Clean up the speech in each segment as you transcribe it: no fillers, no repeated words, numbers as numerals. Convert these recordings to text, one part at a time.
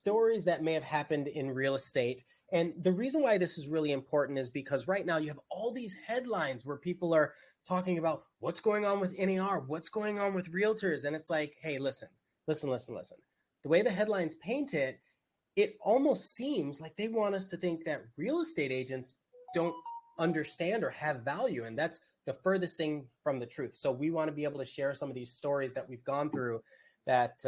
stories that may have happened in real estate. And the reason why this is really important is because right now you have all these headlines where people are talking about what's going on with NAR, what's going on with realtors. And it's like, hey, listen. The way the headlines paint it, it almost seems like they want us to think that real estate agents don't understand or have value. And that's the furthest thing from the truth. So we want to be able to share some of these stories that we've gone through that,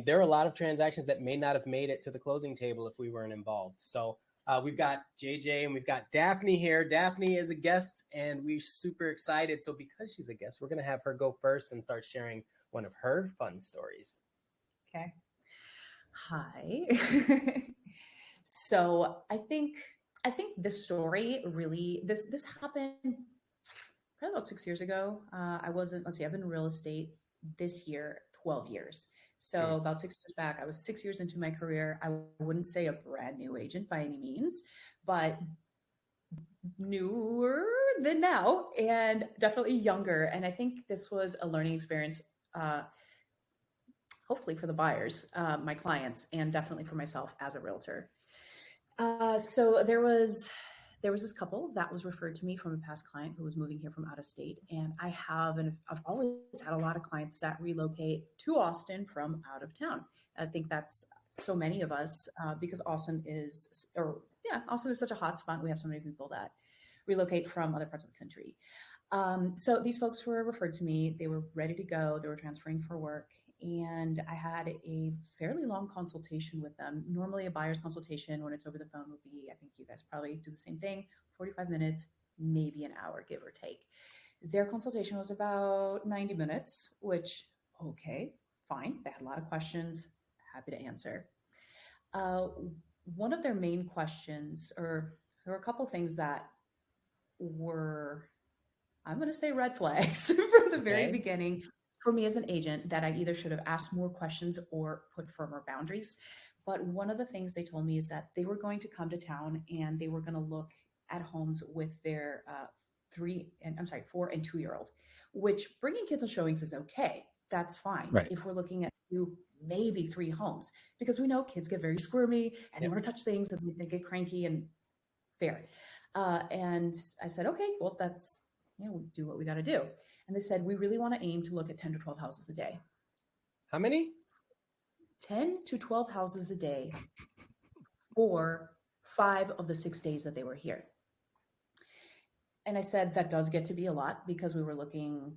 there are a lot of transactions that may not have made it to the closing table if we weren't involved. So we've got JJ and we've got Daphne here. Daphne is a guest and we're super excited. So because she's a guest, we're going to have her go first and start sharing one of her fun stories. Okay. Hi. So I think this story really, this happened probably about 6 years ago. I've been in real estate this year, 12 years. So about 6 years back, I was 6 years into my career. I wouldn't say a brand new agent by any means, but newer than now and definitely younger. And I think this was a learning experience, hopefully for the buyers, my clients, and definitely for myself as a realtor. So there was this couple that was referred to me from a past client who was moving here from out of state. And I've always had a lot of clients that relocate to Austin from out of town. I think that's so many of us, because Austin is such a hot spot. We have so many people that relocate from other parts of the country. So these folks were referred to me. They were ready to go. They were transferring for work. And I had a fairly long consultation with them. Normally a buyer's consultation when it's over the phone would be, I think you guys probably do the same thing, 45 minutes, maybe an hour, give or take. Their consultation was about 90 minutes, which, okay, fine. They had a lot of questions, happy to answer. One of their main questions, or there were a couple things that were, I'm going to say red flags from the very beginning for me as an agent, that I either should have asked more questions or put firmer boundaries. But one of the things they told me is that they were going to come to town and they were going to look at homes with their 4 and 2-year-old, which bringing kids on showings is okay. That's fine. Right. If we're looking at 2, maybe 3 homes, because we know kids get very squirmy and they want to touch things and they get cranky and fair. And I said, okay, well, that's, we do what we got to do. And they said, we really want to aim to look at 10 to 12 houses a day. How many? 10 to 12 houses a day for 5 of the 6 days that they were here. And I said, that does get to be a lot, because we were looking,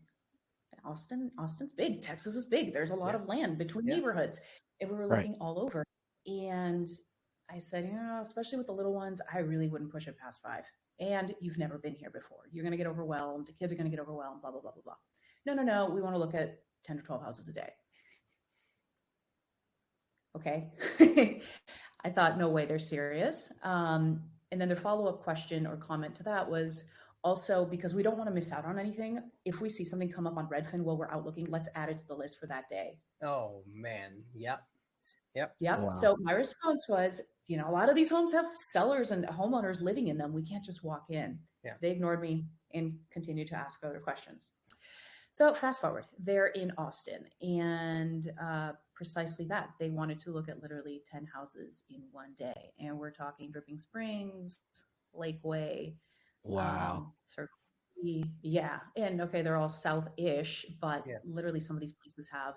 Austin's big, Texas is big. There's a lot of land between neighborhoods. And we were looking all over. And I said, especially with the little ones, I really wouldn't push it past 5. And you've never been here before. You're going to get overwhelmed. The kids are going to get overwhelmed, blah, blah, blah, blah, blah. No. We want to look at 10 to 12 houses a day. Okay. I thought, no way, they're serious. And then their follow-up question or comment to that was also, because we don't want to miss out on anything, if we see something come up on Redfin while we're out looking, let's add it to the list for that day. Oh, man. Yep. Wow. So my response was, a lot of these homes have sellers and homeowners living in them. We can't just walk in. Yeah. They ignored me and continued to ask other questions. So fast forward, they're in Austin, and precisely that. They wanted to look at literally 10 houses in one day. And we're talking Dripping Springs, Lakeway. Wow. Circle C. Yeah. And okay, they're all south-ish, but literally some of these places have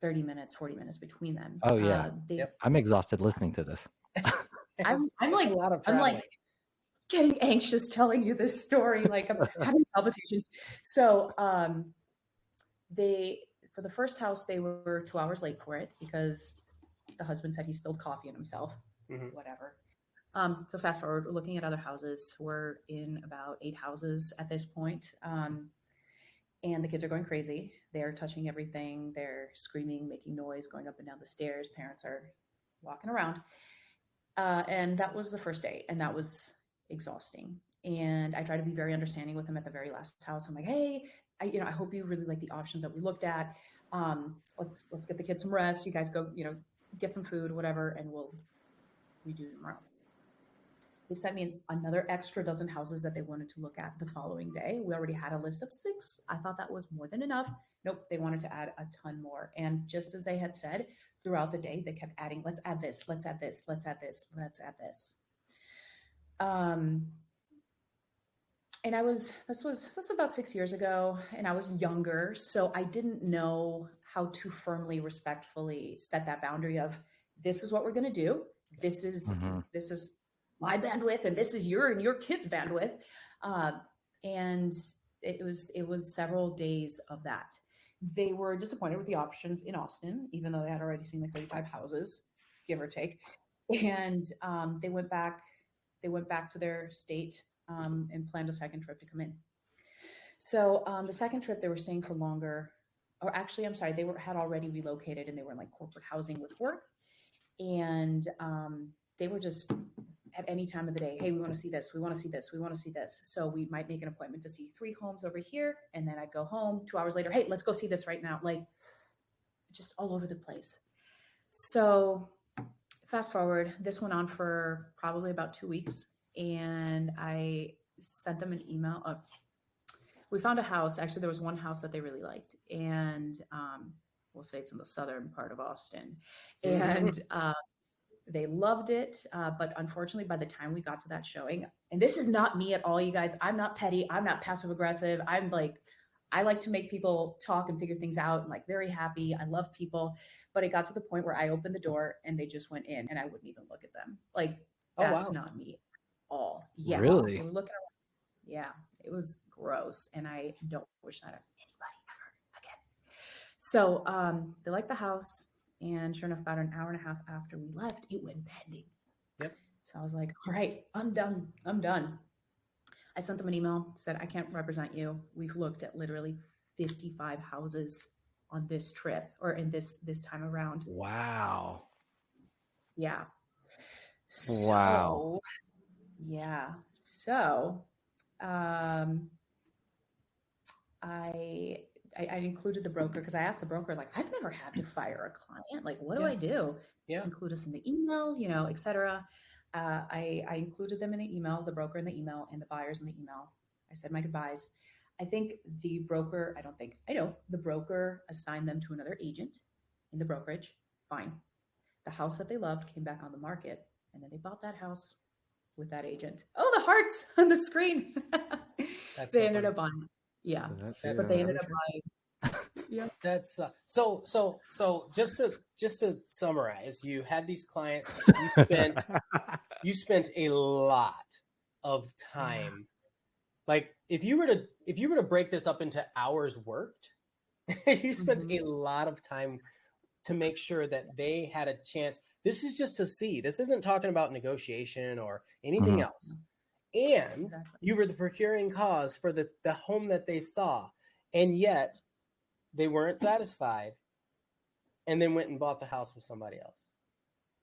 30 minutes, 40 minutes between them. Oh yeah. I'm exhausted listening to this. I'm like getting anxious telling you this story. Like I'm having palpitations. So for the first house, they were 2 hours late for it because the husband said he spilled coffee on himself, whatever. So fast forward, we're looking at other houses. We're in about 8 houses at this point. And the kids are going crazy. They're touching everything. They're screaming, making noise, going up and down the stairs. Parents are walking around. And that was the first day. And that was exhausting. And I try to be very understanding with them at the very last house. I'm like, hey, I hope you really like the options that we looked at. Let's get the kids some rest. You guys go, get some food, whatever, and we'll redo tomorrow. They sent me another extra dozen houses that they wanted to look at the following day. We already had a list of 6. I thought that was more than enough. Nope, they wanted to add a ton more. And just as they had said, throughout the day, they kept adding, let's add this, let's add this, let's add this, let's add this. And this was about 6 years ago, and I was younger, so I didn't know how to firmly, respectfully set that boundary of, this is what we're going to do. This is my bandwidth, and this is your and your kids' bandwidth. And it was several days of that. They were disappointed with the options in Austin, even though they had already seen like 35 houses, give or take. And they went back to their state and planned a second trip to come in. So the second trip, they were staying for longer, or actually, I'm sorry, had already relocated, and they were in like corporate housing with work. And they were just at any time of the day, hey, we want to see this, we want to see this, we want to see this. So we might make an appointment to see 3 homes over here, and then I'd go home 2 hours later, hey, let's go see this right now. Like, just all over the place. So fast forward, this went on for probably about 2 weeks, and I sent them an email. We found a house. Actually, there was one house that they really liked, and we'll say it's in the southern part of Austin, and they loved it. But unfortunately, by the time we got to that showing, and this is not me at all, you guys, I'm not petty, I'm not passive aggressive. I'm like, I like to make people talk and figure things out, and like very happy. I love people. But it got to the point where I opened the door and they just went in, and I wouldn't even look at them. Like, that's not me at all. Yeah. Really? We were looking around. Yeah, it was gross. And I don't wish that on anybody ever again. So they liked the house. And sure enough, about an hour and a half after we left, it went pending. Yep. So I was like, all right, I'm done. I sent them an email, said, I can't represent you. We've looked at literally 55 houses on this trip, or in this time around. Wow. Yeah. Wow. Yeah. So I included the broker, because I asked the broker, like, I've never had to fire a client. Like, what do I do? Yeah. Include us in the email, et cetera. I included them in the email, the broker in the email, and the buyers in the email. I said my goodbyes. I know the broker assigned them to another agent in the brokerage. Fine. The house that they loved came back on the market, and then they bought that house with that agent. Oh, the hearts on the screen. They ended up buying. Yeah. But they ended up buying. Yeah. That's so just to summarize, you had these clients, you spent a lot of time. Like, if you were to break this up into hours worked, you spent a lot of time to make sure that they had a chance. This is just to see. This isn't talking about negotiation or anything else. And you were the procuring cause for the home that they saw, and yet they weren't satisfied, and then went and bought the house with somebody else.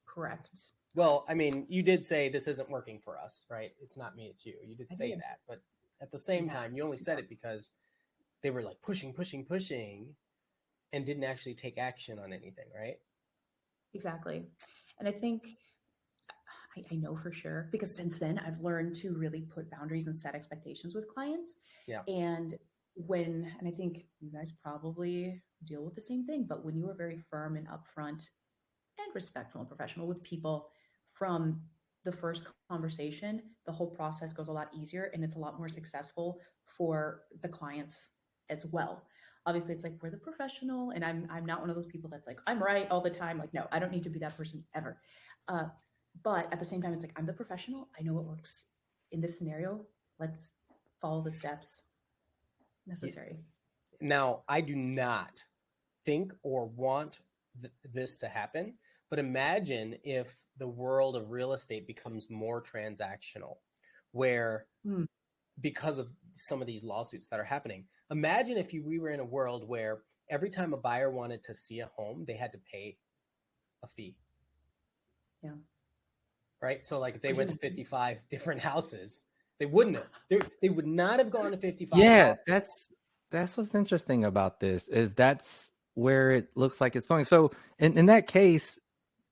Correct. Well, I mean, you did say this isn't working for us, right? It's not me, it's you. You did say that, but at the same time, you only said it because they were like pushing, and didn't actually take action on anything, right? Exactly. And I think I know for sure, because since then I've learned to really put boundaries and set expectations with clients. Yeah. And I think you guys probably deal with the same thing, but when you are very firm and upfront and respectful and professional with people from the first conversation, the whole process goes a lot easier, and it's a lot more successful for the clients as well. Obviously, it's like, we're the professional, and I'm not one of those people that's like, I'm right all the time. Like, no, I don't need to be that person ever. But at the same time, it's like, I'm the professional. I know what works in this scenario. Let's follow the steps necessary. Now, I do not think or want this to happen, but imagine if the world of real estate becomes more transactional, where because of some of these lawsuits that are happening, imagine if we were in a world where every time a buyer wanted to see a home, they had to pay a fee. Yeah. Right. So like if they went to 55 different houses, they wouldn't have. They would not have gone to 55. Yeah, that's what's interesting about this, is that's where it looks like it's going. So in that case,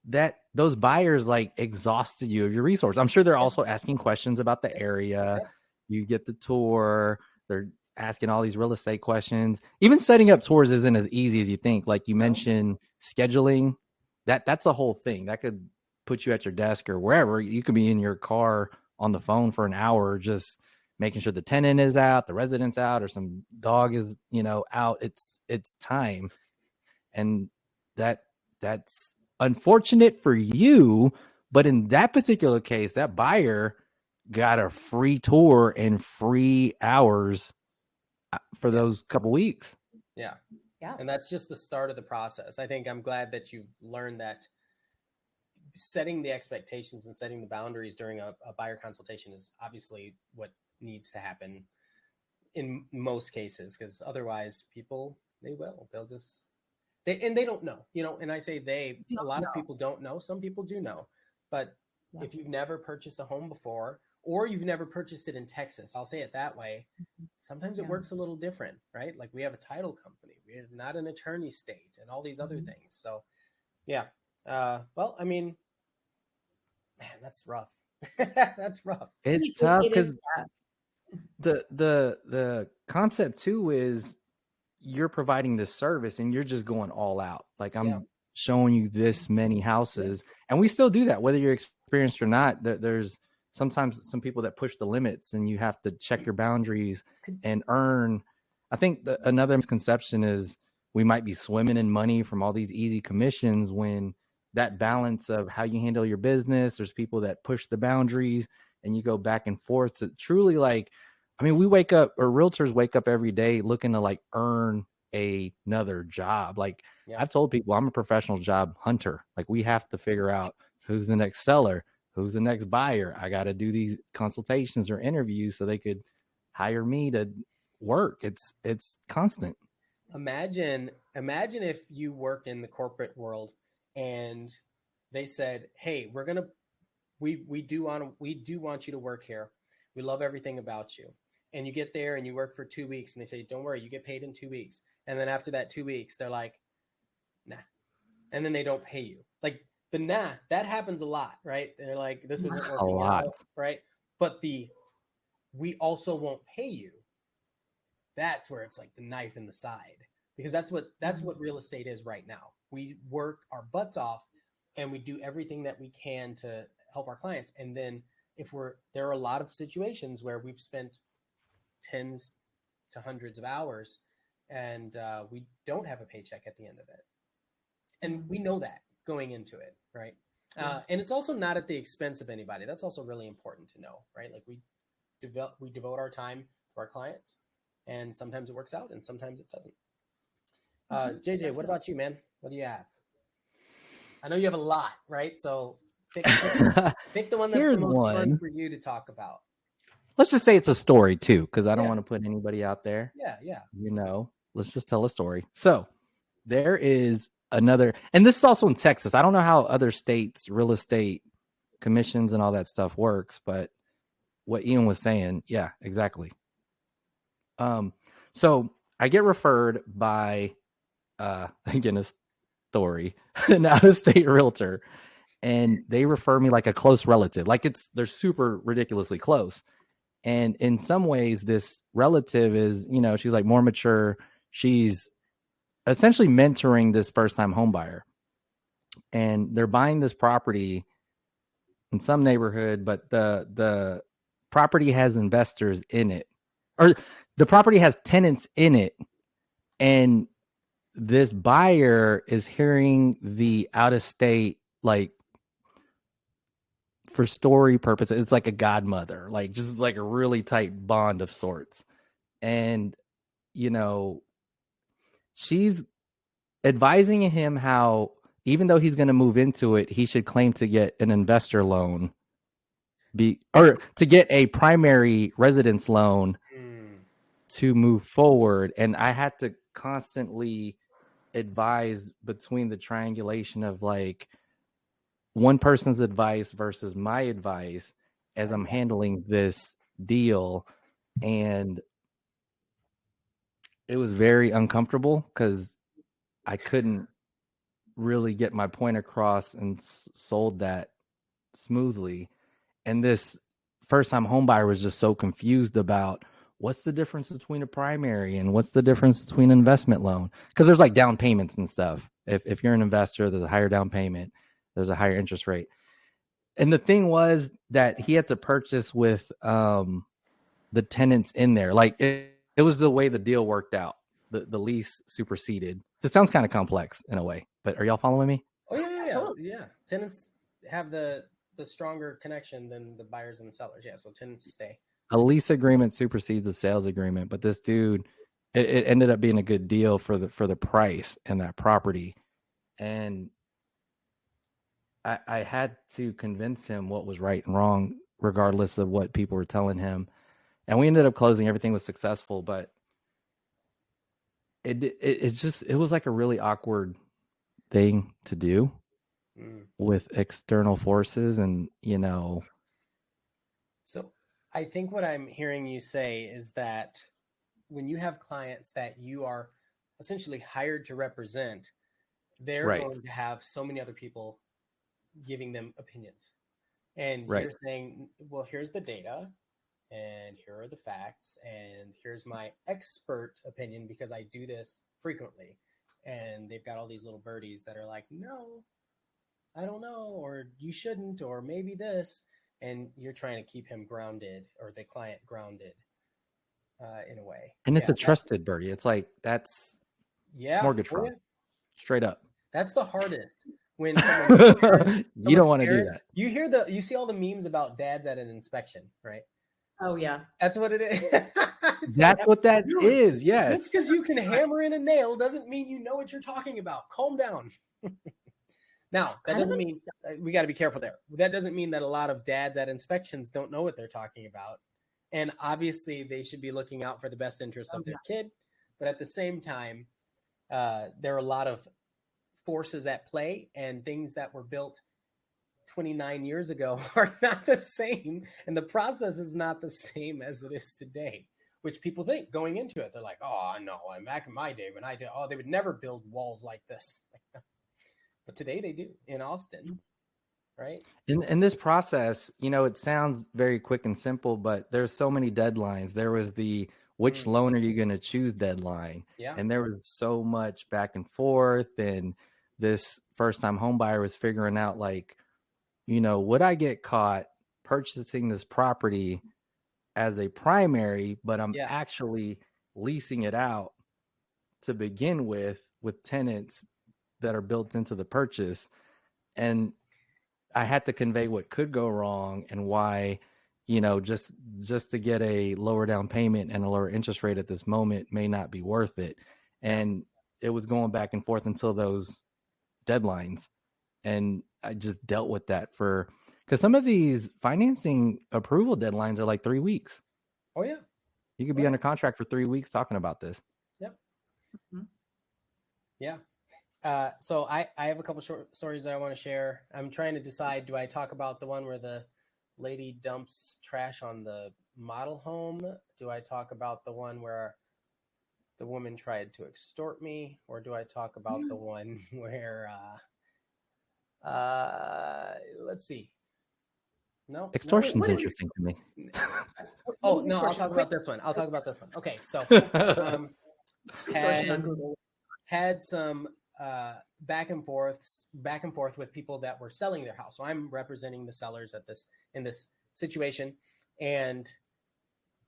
that those buyers like exhausted you of your resource. I'm sure they're also asking questions about the area. You get the tour. They're asking all these real estate questions. Even setting up tours isn't as easy as you think. Like you mentioned, scheduling that's a whole thing. That could put you at your desk or wherever. You could be in your car on the phone for an hour, just making sure the tenant is out, the resident's out, or some dog is, out. It's time. And that's unfortunate for you. But in that particular case, that buyer got a free tour and free hours for those couple weeks. Yeah. Yeah. And that's just the start of the process. I think I'm glad that you've learned that setting the expectations and setting the boundaries during a buyer consultation is obviously what needs to happen in most cases, because otherwise people, they'll just, they don't know, and I say a lot of people don't know. Some people do know, but if you've never purchased a home before, or you've never purchased it in Texas, I'll say it that way. Sometimes it works a little different, right? Like we have a title company, we're not an attorney state, and all these other things. So yeah. Well, I mean, man, that's rough. That's rough. It's tough because the concept too is you're providing this service and you're just going all out. Like I'm showing you this many houses, and we still do that whether you're experienced or not. There's sometimes some people that push the limits, and you have to check your boundaries and earn. I think another misconception is we might be swimming in money from all these easy commissions, when that balance of how you handle your business, there's people that push the boundaries and you go back and forth to truly, like, I mean, we wake up, or realtors wake up every day looking to like earn another job. Like I've told people I'm a professional job hunter. Like we have to figure out who's the next seller, who's the next buyer. I got to do these consultations or interviews so they could hire me to work. It's constant. Imagine if you worked in the corporate world and they said, "Hey, we do want you to work here. We love everything about you." And you get there and you work for 2 weeks, and they say, "Don't worry, you get paid in 2 weeks." And then after that 2 weeks, they're like, "Nah," and then they don't pay you. Like the nah, that happens a lot, right? They're like, "This isn't working out," right? But we also won't pay you. That's where it's like the knife in the side, because that's what real estate is right now. We work our butts off and we do everything that we can to help our clients. And then there are a lot of situations where we've spent tens to hundreds of hours and we don't have a paycheck at the end of it. And we know that going into it, right? And it's also not at the expense of anybody. That's also really important to know, right? Like we devote our time to our clients, and sometimes it works out and sometimes it doesn't. JJ, what about you, man? What do you have? I know you have a lot, right? So pick the one that's the most fun for you to talk about. Let's just say it's a story too, because I don't want to put anybody out there. Yeah. Let's just tell a story. So there is another, and this is also in Texas. I don't know how other states' real estate commissions and all that stuff works, but what Ian was saying, yeah, exactly. So I get referred by, again, a story, an out-of-state realtor, and they refer me like a close relative. Like they're super ridiculously close. And in some ways, this relative is, she's like more mature. She's essentially mentoring this first-time home buyer. And they're buying this property in some neighborhood, but the property has investors in it, or the property has tenants in it. And this buyer is hearing the out-of-state, like, for story purposes, it's like a godmother, like just like a really tight bond of sorts. And, she's advising him how, even though he's going to move into it, he should claim to get an investor loan, or to get a primary residence loan to move forward. And I had to constantly advise between the triangulation of like one person's advice versus my advice as I'm handling this deal. And it was very uncomfortable because I couldn't really get my point across and sold that smoothly. And this first-time homebuyer was just so confused about what's the difference between a primary and what's the difference between an investment loan, because there's like down payments and stuff. If you're an investor, there's a higher down payment, there's a higher interest rate. And the thing was that he had to purchase with the tenants in there. Like it was the way the deal worked out. The lease superseded. It sounds kind of complex in a way, but are y'all following me? Oh yeah. Totally. Yeah. Tenants have the stronger connection than the buyers and the sellers. Yeah. So tenants stay. A lease agreement supersedes a sales agreement, but this dude, it ended up being a good deal for the price and that property. And I had to convince him what was right and wrong, regardless of what people were telling him. And we ended up closing. Everything was successful, but it was like a really awkward thing to do with external forces, and So I think what I'm hearing you say is that when you have clients that you are essentially hired to represent, they're Right. going to have so many other people giving them opinions. And Right. you're saying, well, here's the data and here are the facts and here's my expert opinion because I do this frequently. And they've got all these little birdies that are like, no, I don't know, or you shouldn't, or maybe this. And you're trying to keep him grounded or the client grounded in a way. And it's a trusted birdie. It's like, that's mortgage fraud. Straight up. That's the hardest. When someone you don't want to do that. You see all the memes about dads at an inspection, right? Oh yeah. That's what it is. That's like, what that is. Yes. Just because you can hammer in a nail doesn't mean you know what you're talking about. Calm down. Now, that doesn't mean we got to be careful there. That doesn't mean that a lot of dads at inspections don't know what they're talking about. And obviously they should be looking out for the best interest of their kid. But at the same time, there are a lot of forces at play, and things that were built 29 years ago are not the same. And the process is not the same as it is today, which people think going into it. They're like, oh, no, I'm back in my day when I did, they would never build walls like this. But today they do in Austin, right? In this process, it sounds very quick and simple, but there's so many deadlines. There was the which loan are you going to choose deadline. Yeah. And there was so much back and forth. And this first-time home buyer was figuring out, like, would I get caught purchasing this property as a primary, but I'm actually leasing it out to begin with tenants that are built into the purchase. And I had to convey what could go wrong and why, just to get a lower down payment and a lower interest rate at this moment may not be worth it. And it was going back and forth until those deadlines. And I just dealt with that because some of these financing approval deadlines are like 3 weeks. Oh yeah. You could be under contract for 3 weeks talking about this. Yep. Mm-hmm. Yeah. So I have a couple short stories that I want to share. I'm trying to decide, do I talk about the one where the lady dumps trash on the model home? Do I talk about the one where the woman tried to extort me? Or do I talk about the one where, let's see. No. Extortion's interesting to me. Oh, no, I'll talk about this one. Okay, so had some back and forth with people that were selling their house. So I'm representing the sellers in this situation. And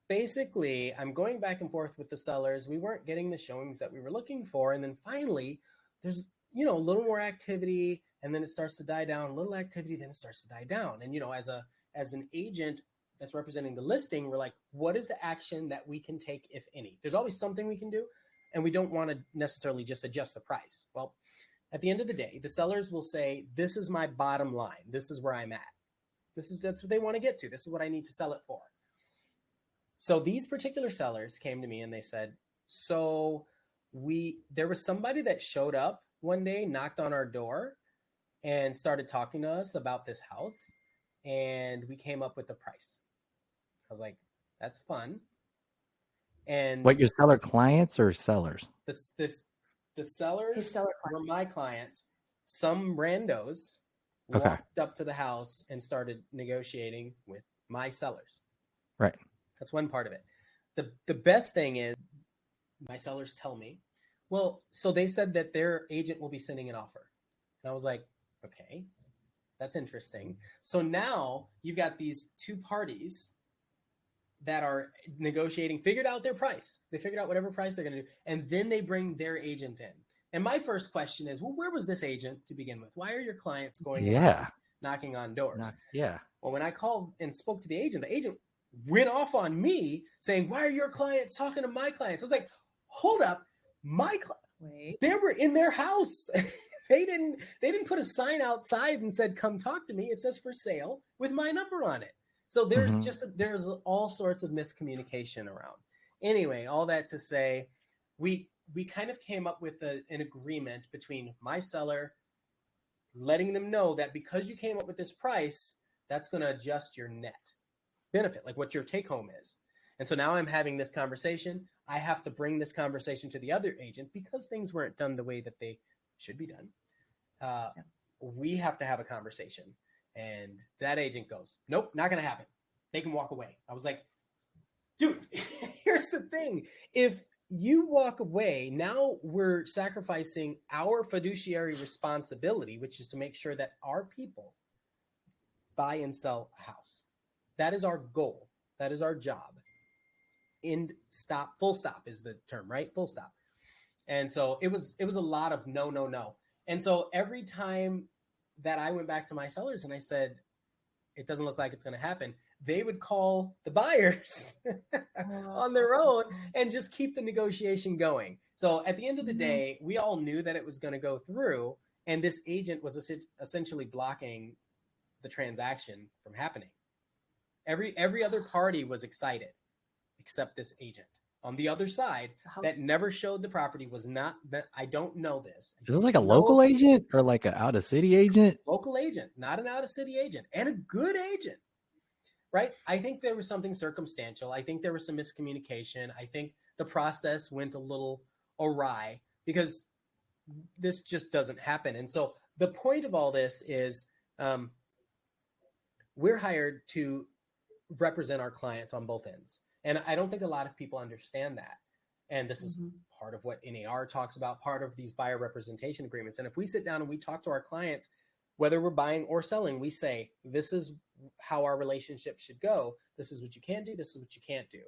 basically I'm going back and forth with the sellers. We weren't getting the showings that we were looking for. And then finally there's, a little more activity, and then it starts to die down, a little activity, then it starts to die down. And, as an agent that's representing the listing, we're like, what is the action that we can take, if any? There's always something we can do. And we don't want to necessarily just adjust the price. Well, at the end of the day, the sellers will say, this is my bottom line. This is where I'm at. That's what they want to get to. This is what I need to sell it for. So these particular sellers came to me and they said, there was somebody that showed up one day, knocked on our door and started talking to us about this house. And we came up with the price. I was like, that's fun. And what, your seller clients or sellers? The sellers were my clients. Some randos walked up to the house and started negotiating with my sellers. Right. That's one part of it. The best thing is my sellers tell me, Well, so they said that their agent will be sending an offer. And I was like, okay, that's interesting. So now you've got these two parties that are negotiating, figured out their price. They figured out whatever price they're going to do. And then they bring their agent in. And my first question is, well, where was this agent to begin with? Why are your clients going around knocking on doors? Well, when I called and spoke to the agent went off on me saying, why are your clients talking to my clients? I was like, hold up. They were in their house. They didn't put a sign outside and said, come talk to me. It says for sale with my number on it. So there's there's all sorts of miscommunication around. Anyway, all that to say, we kind of came up with an agreement between my seller, letting them know that because you came up with this price, that's going to adjust your net benefit, like what your take home is. And so now I'm having this conversation. I have to bring this conversation to the other agent because things weren't done the way that they should be done. We have to have a conversation. And that agent goes, nope, not going to happen. They can walk away. I was like, dude, here's the thing. If you walk away, now we're sacrificing our fiduciary responsibility, which is to make sure that our people buy and sell a house. That is our goal. That is our job. Full stop is the term, right? Full stop. And so it was a lot of no. And so every time that I went back to my sellers and I said, it doesn't look like it's going to happen, they would call the buyers on their own and just keep the negotiation going. So at the end of the day, we all knew that it was going to go through, and this agent was essentially blocking the transaction from happening. Every other party was excited except this agent on the other side that never showed the property. Was not that I don't know this. Is it like a local agent or like an out of city agent? Local agent, not an out of city agent, and a good agent, right? I think there was something circumstantial. I think there was some miscommunication. I think the process went a little awry because this just doesn't happen. And so the point of all this is we're hired to represent our clients on both ends. And I don't think a lot of people understand that. And this is part of what NAR talks about, part of these buyer representation agreements. And if we sit down and we talk to our clients, whether we're buying or selling, we say, this is how our relationship should go. This is what you can do. This is what you can't do,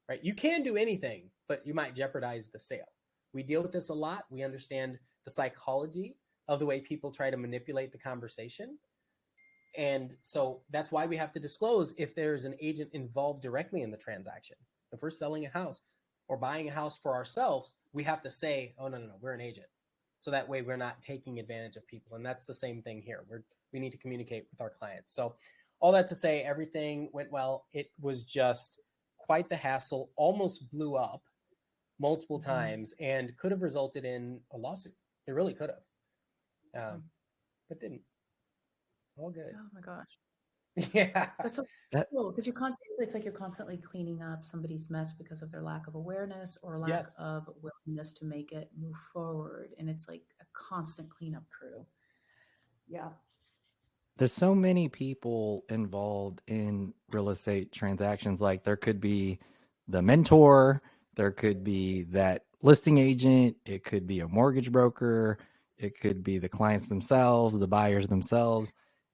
right? You can do anything, but you might jeopardize the sale. We deal with this a lot. We understand the psychology of the way people try to manipulate the conversation. And so that's why we have to disclose if there's an agent involved directly in the transaction. If we're selling a house or buying a house for ourselves, we have to say, oh, no, we're an agent. So that way we're not taking advantage of people. And that's the same thing here. We need to communicate with our clients. So all that to say, everything went well. It was just quite the hassle, almost blew up multiple times and could have resulted in a lawsuit. It really could have, but didn't. All good. Oh my gosh. Yeah. That's so cool because it's like you're constantly cleaning up somebody's mess because of their lack of awareness or lack of willingness to make it move forward. And it's like a constant cleanup crew. Yeah. There's so many people involved in real estate transactions. Like there could be the mentor, there could be that listing agent, it could be a mortgage broker, it could be the clients themselves, the buyers themselves.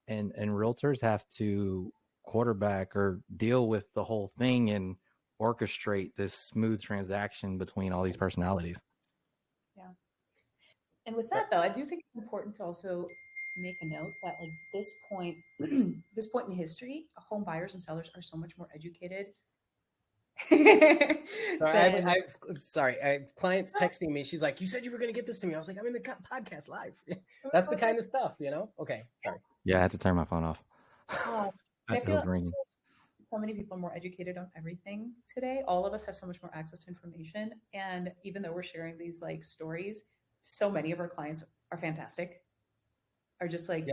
And realtors have to quarterback or deal with the whole thing and orchestrate this smooth transaction between all these personalities. Yeah. And with that, though, I do think it's important to also make a note that like this point in history, home buyers and sellers are so much more educated. Sorry, I have clients texting me. She's like, you said you were going to get this to me. I was like, I'm in the podcast live. That's the kind of stuff, Okay, sorry. Yeah, I had to turn my phone off. I feel like so many people are more educated on everything today. All of us have so much more access to information. And even though we're sharing these like stories, so many of our clients are fantastic, are just like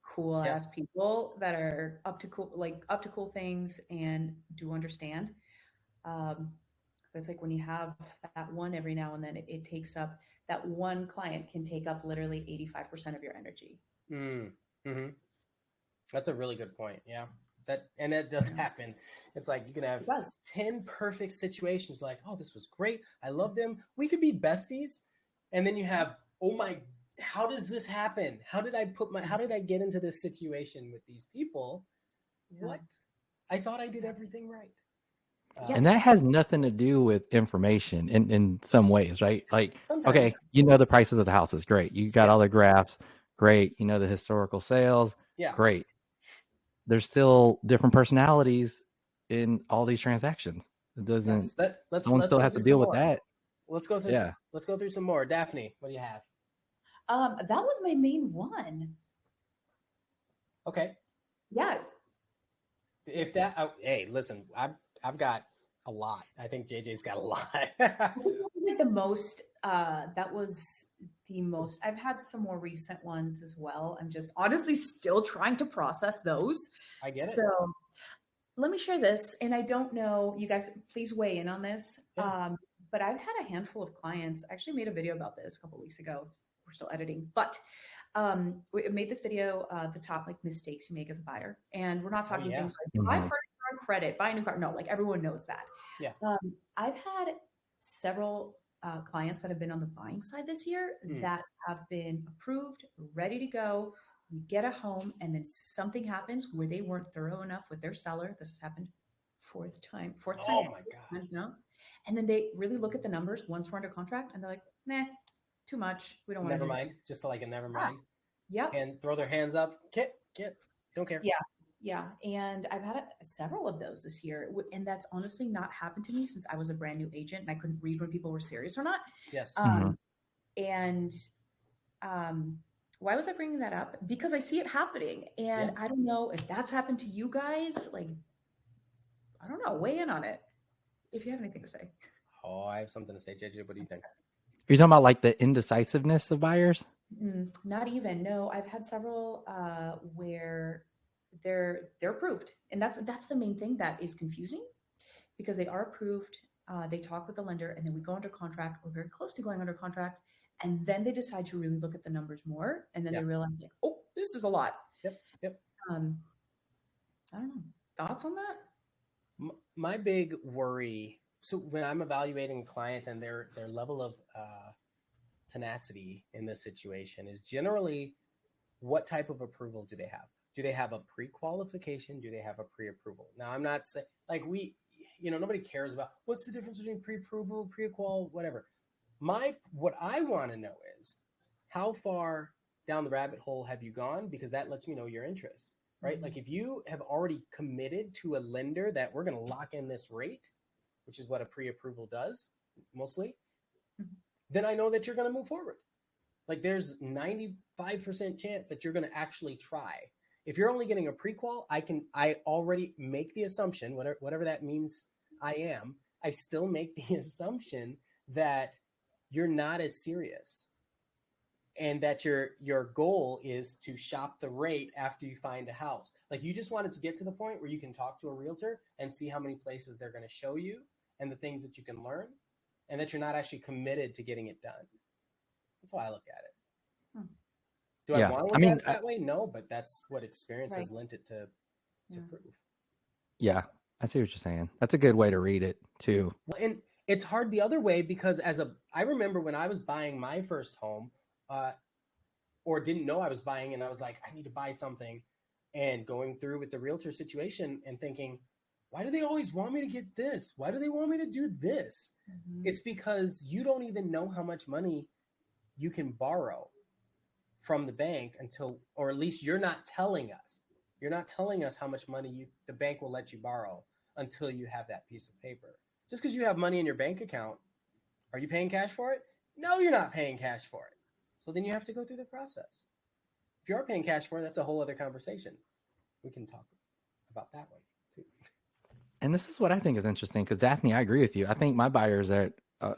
cool ass people that are up to cool things and do understand. But it's like when you have that one every now and then, it takes up, that one client can take up literally 85% of your energy. Mm-hmm. That's a really good point. Yeah. That does happen. It's like you can have 10 perfect situations like, oh, this was great. I love them. We could be besties. And then you have, oh my, how does this happen? How did I get into this situation with these people? Yeah. What? I thought I did everything right. And that has nothing to do with information in some ways, right? Like, Sometimes. okay, you know the prices of the houses, great. You got all the graphs, great. You know the historical sales, great. There's still different personalities in all these transactions. It doesn't. Someone still has to deal with that. Let's go through. Let's go through some more. Daphne, what do you have? That was my main one. Okay. Yeah. If that, hey, listen, I've got a lot. I think JJ's got a lot. I think that was like the most. That was the most. I've had some more recent ones as well. I'm just honestly still trying to process those. I get it. So let me share this, and I don't know. You guys, please weigh in on this. Yeah. But I've had a handful of clients. I actually made a video about this a couple of weeks ago. We're still editing, but we made this video, the top like mistakes you make as a buyer. And we're not talking things like buy furniture on credit, buy a new car. No, like everyone knows that. Yeah. I've had several clients that have been on the buying side this year that have been approved, ready to go. We get a home and then something happens where they weren't thorough enough with their seller. This has happened fourth time. Oh my God. No. And then they really look at the numbers once we're under contract and they're like, nah, too much. We don't want to. Never mind. Just like a never mind. Yep. And throw their hands up. Get. Don't care. Yeah. Yeah. And I've had several of those this year. And that's honestly not happened to me since I was a brand new agent and I couldn't read when people were serious or not. Yes. And why was I bringing that up? Because I see it happening. And I don't know if that's happened to you guys. Like, I don't know. Weigh in on it if you have anything to say. Oh, I have something to say, JJ. What do you think? You're talking about like the indecisiveness of buyers? Not even. No, I've had several where they're approved, and that's the main thing that is confusing because they are approved. They talk with the lender, and then we go under contract. We're very close to going under contract, and then they decide to really look at the numbers more, and then they realize like, oh, this is a lot. Yep. I don't know. Thoughts on that? My big worry. So when I'm evaluating a client and their level of tenacity in this situation is generally what type of approval do they have? Do they have a pre-qualification? Do they have a pre-approval? Now, I'm not saying like nobody cares about what's the difference between pre-approval, pre-qual, whatever. What I want to know is how far down the rabbit hole have you gone? Because that lets me know your interest, right? Like if you have already committed to a lender that we're going to lock in this rate, which is what a pre-approval does mostly, then I know that you're going to move forward. Like there's 95% chance that you're going to actually try. If you're only getting a pre-qual, I already make the assumption, whatever that means I still make the assumption that you're not as serious and that your goal is to shop the rate after you find a house. Like you just wanted to get to the point where you can talk to a realtor and see how many places they're going to show you and the things that you can learn, and that you're not actually committed to getting it done. That's how I look at it. Do I want to look at it that way? No, but that's what experience has lent it to prove. Yeah, I see what you're saying. That's a good way to read it too. And it's hard the other way because I remember when I was buying my first home, or didn't know I was buying, and I was like, I need to buy something, and going through with the realtor situation and thinking, why do they always want me to get this? Why do they want me to do this? It's because you don't even know how much money you can borrow from the bank or at least you're not telling us. You're not telling us how much money the bank will let you borrow until you have that piece of paper. Just because you have money in your bank account, are you paying cash for it? No, you're not paying cash for it. So then you have to go through the process. If you are paying cash for it, that's a whole other conversation. We can talk about that one too. And this is what I think is interesting because Daphne, I agree with you. I think my buyers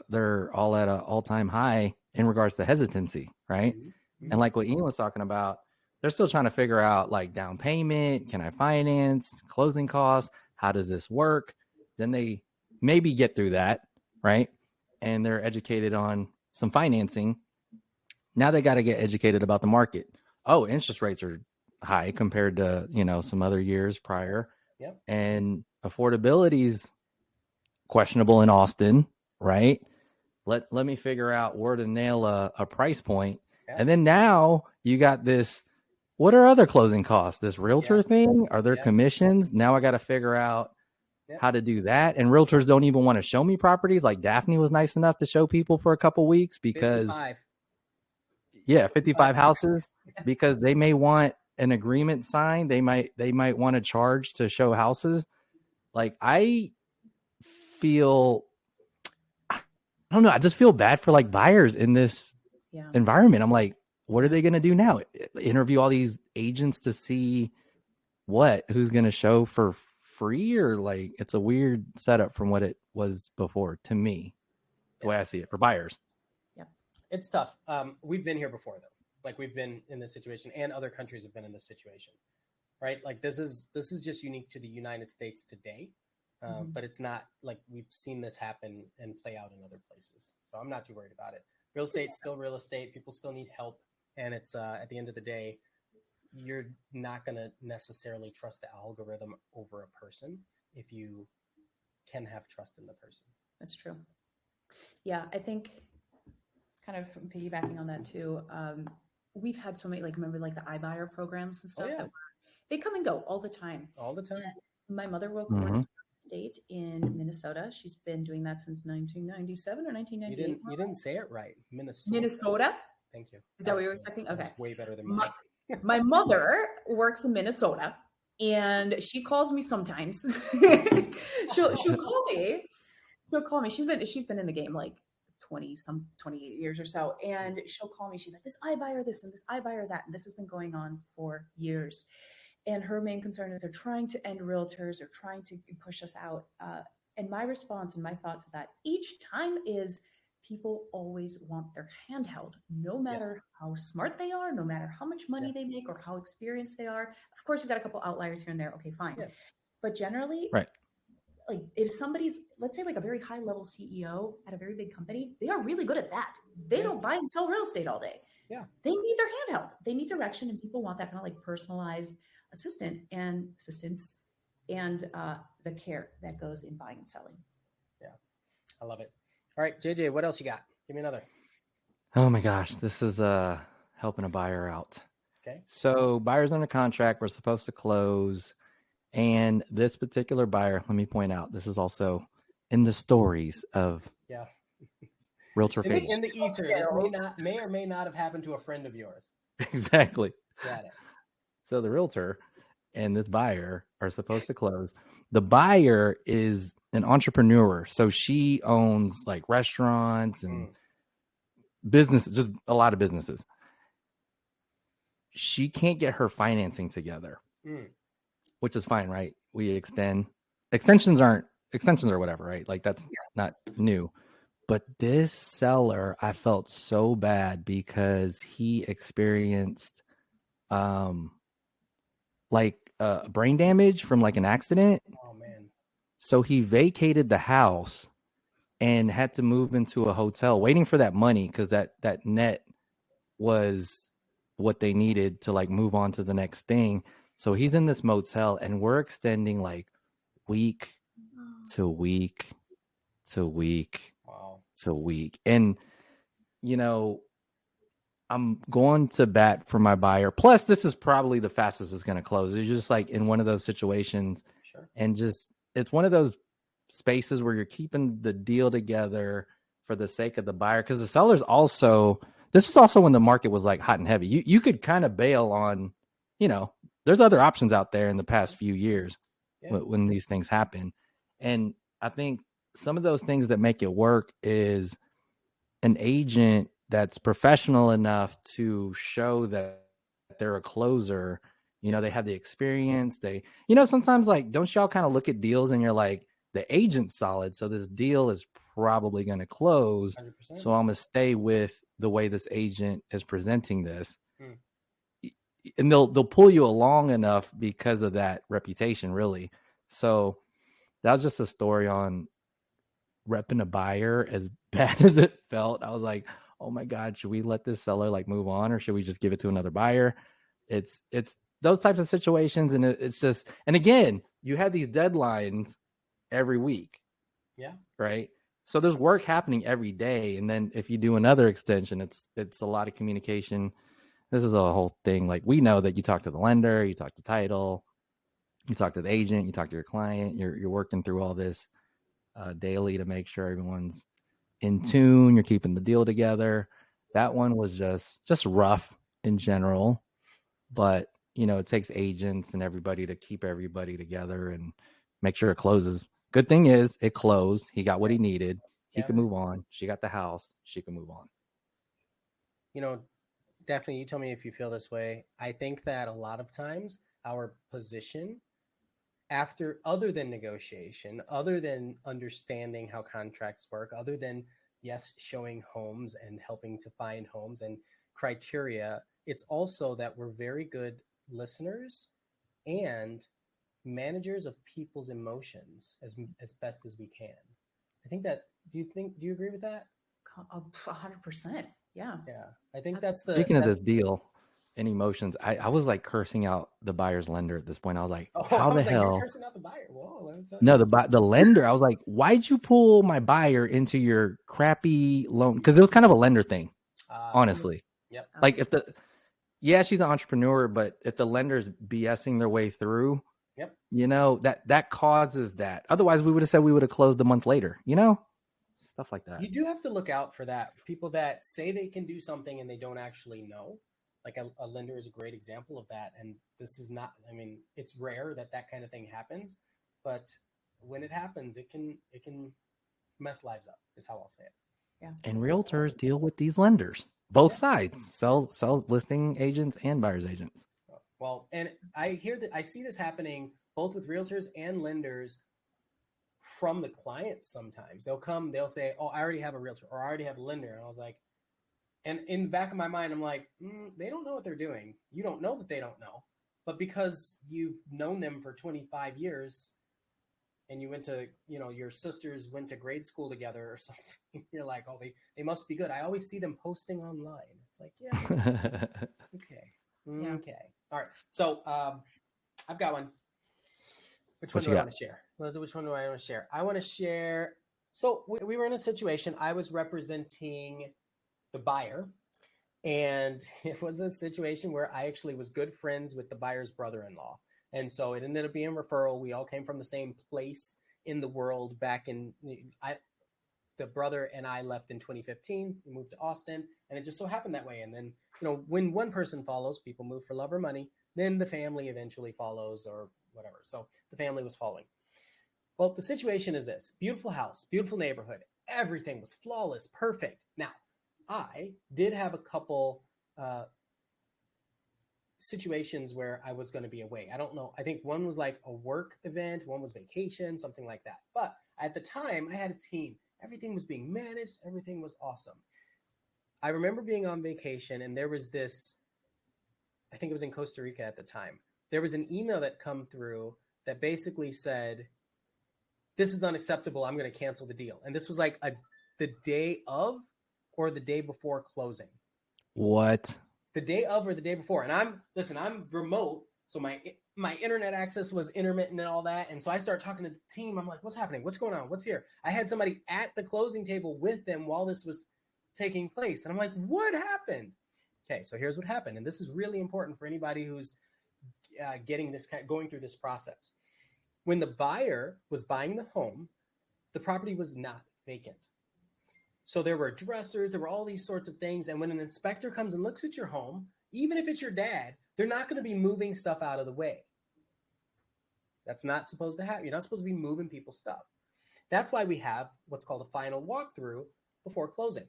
they're all at an all-time high in regards to hesitancy, right? And like what Ian was talking about, they're still trying to figure out like down payment, can I finance, closing costs, how does this work? Then they maybe get through that, right? And they're educated on some financing. Now they got to get educated about the market. Oh, interest rates are high compared to, some other years prior. Yep. And affordability is questionable in Austin, right? Let me figure out where to nail a price point. Yeah. And then now you got this. What are other closing costs? This realtor Yes. thing? Are there Yes. commissions? Now I got to figure out Yep. how to do that. And realtors don't even want to show me properties. Like Daphne was nice enough to show people for a couple weeks because 55. 55 houses, because they may want an agreement signed. They might want to charge to show houses. Like I don't know. I just feel bad for like buyers in this environment. I'm like, what are they going to do now? Interview all these agents to see who's going to show for free, or like it's a weird setup from what it was before to me, the way I see it for buyers. Yeah, it's tough. We've been here before though. Like we've been in this situation, and other countries have been in this situation, right? Like this is just unique to the United States today. But it's not like we've seen this happen and play out in other places. So I'm not too worried about it. Real estate's still real estate. People still need help. And it's at the end of the day, you're not going to necessarily trust the algorithm over a person if you can have trust in the person. That's true. Yeah, I think kind of piggybacking on that too. We've had so many, like, remember like the iBuyer programs and stuff? They come and go all the time. All the time. And my mother works in state in Minnesota. She's been doing that since 1997 or 1998. You didn't say it right. Minnesota. Thank you. Is that what you were expecting? Okay. Way better than mine. My mother works in Minnesota, and she calls me sometimes. she'll call me. She'll call me. She's been in the game like 28 years or so, and she'll call me. She's like, this iBuyer this and this iBuyer that, and this has been going on for years. And her main concern is they're trying to end realtors, they're trying to push us out. And my response and my thought to that each time is people always want their hand held, no matter how smart they are, no matter how much money they make or how experienced they are. Of course, you've got a couple outliers here and there. Okay, fine. Yeah. But generally, like if somebody's, let's say like a very high level CEO at a very big company, they are really good at that. They don't buy and sell real estate all day. Yeah. They need their hand held. They need direction, and people want that kind of like personalized assistance and the care that goes in buying and selling. Yeah, I love it. All right, JJ, what else you got? Give me another. Oh my gosh, this is helping a buyer out. Okay. So buyer's under contract. We're supposed to close, and this particular buyer, let me point out, this is also in the stories of Realtor Fate. In the ether, this may or may not have happened to a friend of yours. Exactly. Got it. So the realtor and this buyer are supposed to close. The buyer is an entrepreneur. So she owns like restaurants and business, just a lot of businesses. She can't get her financing together, which is fine, right? We extensions are whatever, right? Like that's not new. But this seller, I felt so bad because he experienced brain damage from like an accident. Oh man. So he vacated the house and had to move into a hotel waiting for that money, because that net was what they needed to like move on to the next thing. So he's in this motel, and we're extending like week to week to week to week. And you know, I'm going to bat for my buyer. Plus, this is probably the fastest it's going to close. It's just like in one of those situations, and just it's one of those spaces where you're keeping the deal together for the sake of the buyer, because the seller's also. This is also when the market was like hot and heavy. You could kind of bail on, you know, there's other options out there in the past few years when these things happen, and I think some of those things that make it work is an agent that's professional enough to show that they're a closer. You know, they have the experience. They, you know, sometimes like, don't y'all kind of look at deals and you're like, the agent's solid, so this deal is probably going to close. 100%. So I'm going to stay with the way this agent is presenting this. And they'll pull you along enough because of that reputation, really. So that was just a story on repping a buyer. As bad as it felt, I was like, oh my God, should we let this seller like move on, or should we just give it to another buyer? It's those types of situations. And it's just, and again, you have these deadlines every week. Yeah. Right. So there's work happening every day. And then if you do another extension, it's a lot of communication. This is a whole thing. Like, we know that you talk to the lender, you talk to title, you talk to the agent, you talk to your client, you're working through all this daily to make sure everyone's in tune, you're keeping the deal together. That one was just rough in general, but it takes agents and everybody to keep everybody together and make sure it closes. Good thing is it closed. He got what he needed. He could move on. She got the house. She can move on. Definitely, you tell me if you feel this way. I think that a lot of times our position, after, other than negotiation, other than understanding how contracts work, other than, yes, showing homes and helping to find homes and criteria, it's also that we're very good listeners and managers of people's emotions as best as we can. I think that, do you agree with that? 100%. Yeah. I think Speaking of this deal and emotions, I was like cursing out the buyer's lender at this point. I was like, how the hell? You're cursing out the buyer. Whoa, let me tell you. No, the lender. I was like, why'd you pull my buyer into your crappy loan? Because it was kind of a lender thing, honestly. Yep. Like, she's an entrepreneur, but if the lender's BSing their way through, yep, that causes that. Otherwise, we would have said we would have closed a month later. Stuff like that. You do have to look out for that. People that say they can do something and they don't actually know. Like a lender is a great example of that. And this is not, it's rare that kind of thing happens, but when it happens, it can mess lives up, is how I'll say it. Yeah. And realtors deal with these lenders, both sides, sell listing agents and buyer's agents. Well, and I see this happening both with realtors and lenders from the clients. Sometimes they'll say, oh, I already have a realtor, or I already have a lender. And I was like, and in the back of my mind, I'm like, they don't know what they're doing. You don't know that they don't know. But because you've known them for 25 years and you went to, your sisters went to grade school together or something, you're like, oh, they must be good. I always see them posting online. It's like, yeah, okay. Yeah. Okay. All right. So I've got one. Which one What do you I got? want to share? Which one do I want to share? I want to share. So we were in a situation. I was representing the buyer, and it was a situation where I actually was good friends with the buyer's brother-in-law. And so it ended up being a referral. We all came from the same place in the world back in, the brother and I left in 2015. We moved to Austin, and it just so happened that way. And then, when one person follows, people move for love or money, then the family eventually follows or whatever. So the family was following. Well, the situation is this: beautiful house, beautiful neighborhood. Everything was flawless, perfect. Now, I did have a couple situations where I was going to be away. I don't know. I think one was like a work event, one was vacation, something like that. But at the time, I had a team. Everything was being managed. Everything was awesome. I remember being on vacation, and there was this, I think it was in Costa Rica at the time. There was an email that come through that basically said, this is unacceptable. I'm going to cancel the deal. And this was like the day of or the day before closing. What? The day of or the day before. And I'm remote. So my internet access was intermittent and all that. And so I start talking to the team. I'm like, what's happening? What's going on? What's here? I had somebody at the closing table with them while this was taking place. And I'm like, what happened? Okay, so here's what happened. And this is really important for anybody who's going through this process. When the buyer was buying the home, the property was not vacant. So there were dressers, there were all these sorts of things. And when an inspector comes and looks at your home, even if it's your dad, they're not going to be moving stuff out of the way. That's not supposed to happen. You're not supposed to be moving people's stuff. That's why we have what's called a final walkthrough before closing.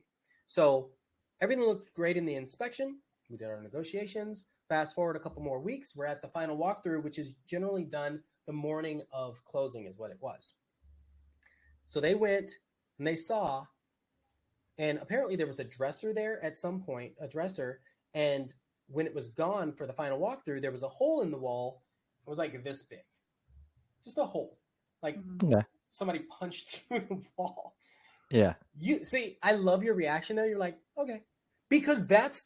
So everything looked great in the inspection. We did our negotiations. Fast forward a couple more weeks, we're at the final walkthrough, which is generally done the morning of closing is what it was. So they went and they saw, and apparently there was a dresser there at some point, and when it was gone for the final walkthrough, there was a hole in the wall. It was like this big, just a hole, like somebody punched through the wall. Yeah. You see, I love your reaction there. You're like, okay, because that's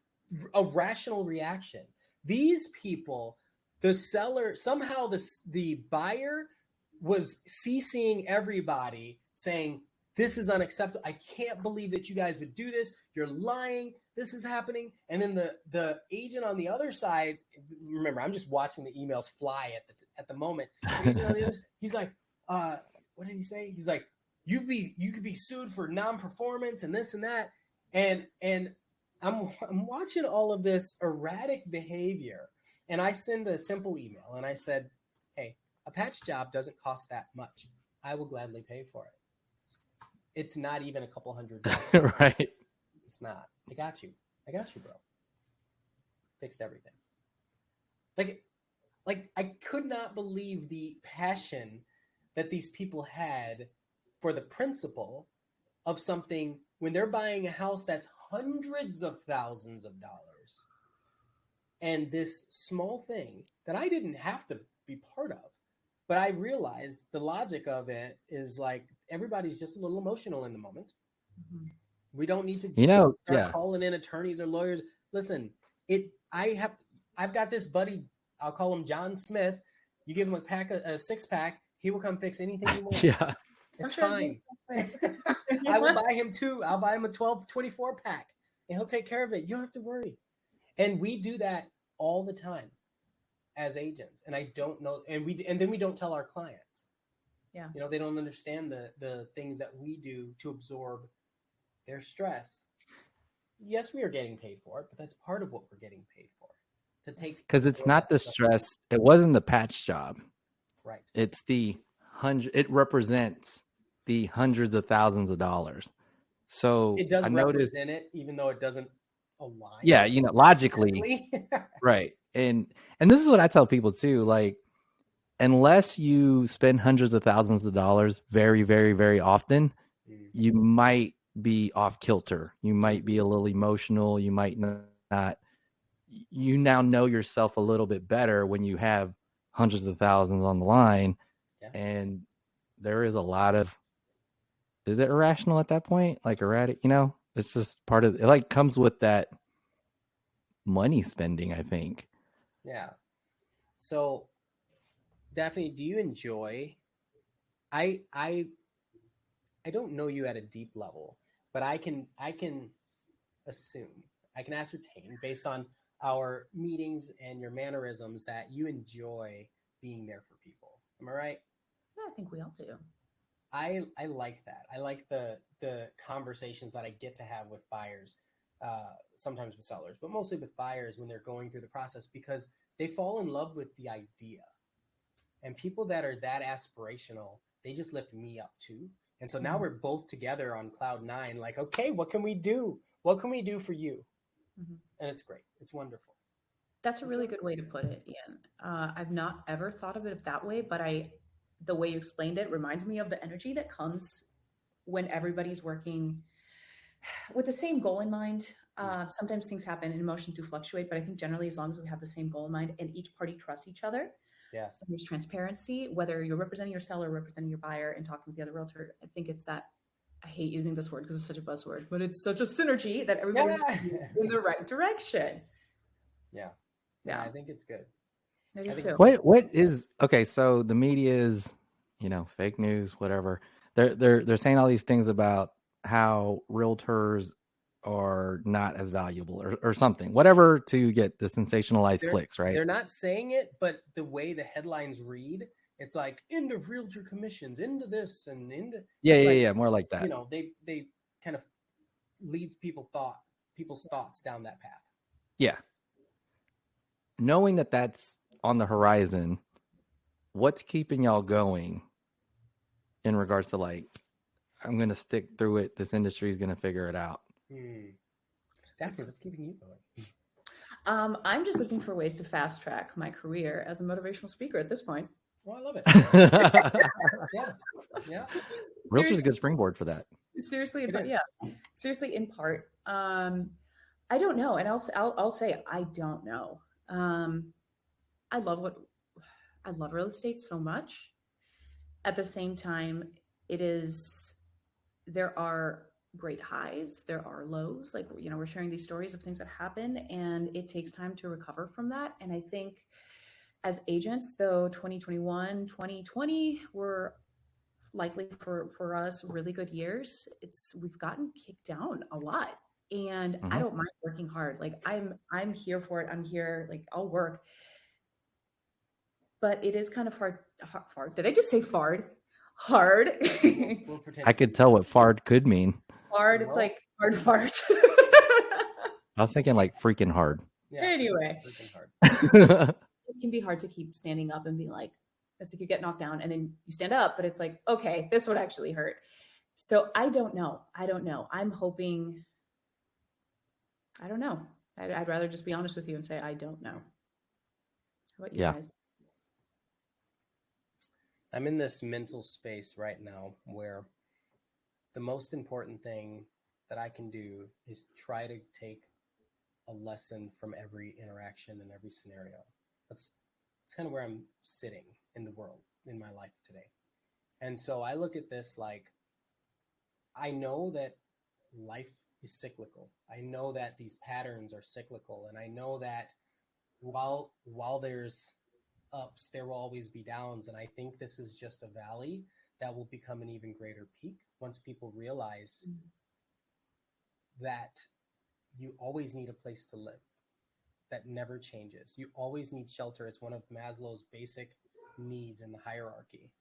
a rational reaction. These people, the seller, somehow the buyer was CCing everybody saying, this is unacceptable. I can't believe that you guys would do this. You're lying. This is happening. And then the agent on the other side, remember, I'm just watching the emails fly at the moment. He's like, what did he say? He's like, you could be sued for non-performance and this and that. And I'm watching all of this erratic behavior, and I send a simple email and I said, hey, a patch job doesn't cost that much. I will gladly pay for it. It's not even a couple $100. Right. It's not. I got you, bro. Fixed everything. Like I could not believe the passion that these people had for the principle of something when they're buying a house that's hundreds of thousands of dollars. And this small thing that I didn't have to be part of, but I realized the logic of it is like everybody's just a little emotional in the moment. Mm-hmm. We don't need to start calling in attorneys or lawyers. Listen, I've got this buddy, I'll call him John Smith. You give him a 6-pack, he will come fix anything you want. Yeah. It's fine. I will buy him 2. I'll buy him a 24 pack and he'll take care of it. You don't have to worry. And we do that all the time as agents. And I don't know. And then we don't tell our clients. Yeah. They don't understand the things that we do to absorb their stress. Yes, we are getting paid for it, but that's part of what we're getting paid for. To take, because it's not the stress. It wasn't the patch job. Right. It's it represents the hundreds of thousands of dollars. So it does represent it, even though it doesn't align. Yeah, logically. Right. And this is what I tell people too, like, unless you spend hundreds of thousands of dollars very, very, very often, you might be off kilter. You might be a little emotional. You might not. You now know yourself a little bit better when you have hundreds of thousands on the line. Yeah. And there is a lot of, is it irrational at that point? Like erratic, it's just part of it, like comes with that money spending, I think. Yeah. So Daphne, do you enjoy, I don't know you at a deep level, but I can assume, I can ascertain based on our meetings and your mannerisms that you enjoy being there for people. Am I right? Yeah, I think we all do. I like that. I like the conversations that I get to have with buyers, sometimes with sellers, but mostly with buyers when they're going through the process, because they fall in love with the idea. And people that are that aspirational, they just lift me up too. And so now we're both together on cloud 9, like, okay, what can we do? What can we do for you? Mm-hmm. And it's great. It's wonderful. That's a really good way to put it, Ian. I've not ever thought of it that way, but the way you explained it reminds me of the energy that comes when everybody's working with the same goal in mind. Sometimes things happen and emotions do fluctuate, but I think generally as long as we have the same goal in mind and each party trusts each other, yes, there's transparency, whether you're representing your seller or representing your buyer and talking with the other realtor. I think it's that, I hate using this word because it's such a buzzword, but it's such a synergy that everybody's in the right direction. Yeah. I think it's good. What is okay? So the media is, fake news, whatever. They're saying all these things about how realtors are not as valuable or something, whatever, to get the sensationalized clicks, right? They're not saying it, but the way the headlines read, it's like end of realtor commissions, into this and into more like that. They kind of leads people's thoughts down that path. Yeah. Knowing that that's on the horizon, what's keeping y'all going in regards to like, I'm going to stick through it. This industry is going to figure it out. Daphne, what's keeping you going? I'm just looking for ways to fast track my career as a motivational speaker at this point. Oh, I love it. Yeah. Realtor's a good springboard for that. Seriously, seriously, in part. I don't know, and I'll say I don't know. I love real estate so much. At the same time, there are great highs, there are lows. Like, we're sharing these stories of things that happen, and it takes time to recover from that. And I think as agents, though 2021, 2020 were likely for us really good years, we've gotten kicked down a lot. And I don't mind working hard. Like I'm here for it. I'm here, like I'll work. But it is kind of hard. Did I just say fard? Hard. We'll pretend I could tell what fard could mean. Hard. It's like hard fart. I was thinking like freaking hard. Yeah, anyway, freaking hard. It can be hard to keep standing up and be like, it's like you get knocked down and then you stand up, but it's like, okay, this would actually hurt. So I don't know. I'm hoping. I don't know. I'd rather just be honest with you and say I don't know. How about you guys? I'm in this mental space right now where the most important thing that I can do is try to take a lesson from every interaction and every scenario. That's kind of where I'm sitting in the world, in my life today. And so I look at this like, I know that life is cyclical. I know that these patterns are cyclical. And I know that while there's ups, there will always be downs. And I think this is just a valley that will become an even greater peak once people realize that you always need a place to live. That never changes. You always need shelter. It's one of Maslow's basic needs in the hierarchy.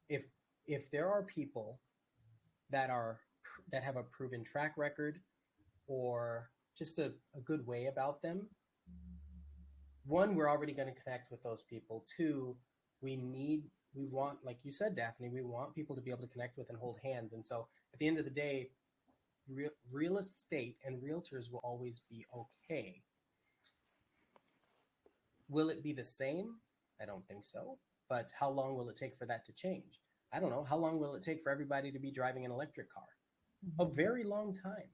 If there are people that have a proven track record or just a good way about them, one, we're already going to connect with those people. Two, we want, like you said, Daphne, we want people to be able to connect with and hold hands. And so at the end of the day, real estate and realtors will always be okay. Will it be the same? I don't think so. But how long will it take for that to change? I don't know. How long will it take for everybody to be driving an electric car? A very long time.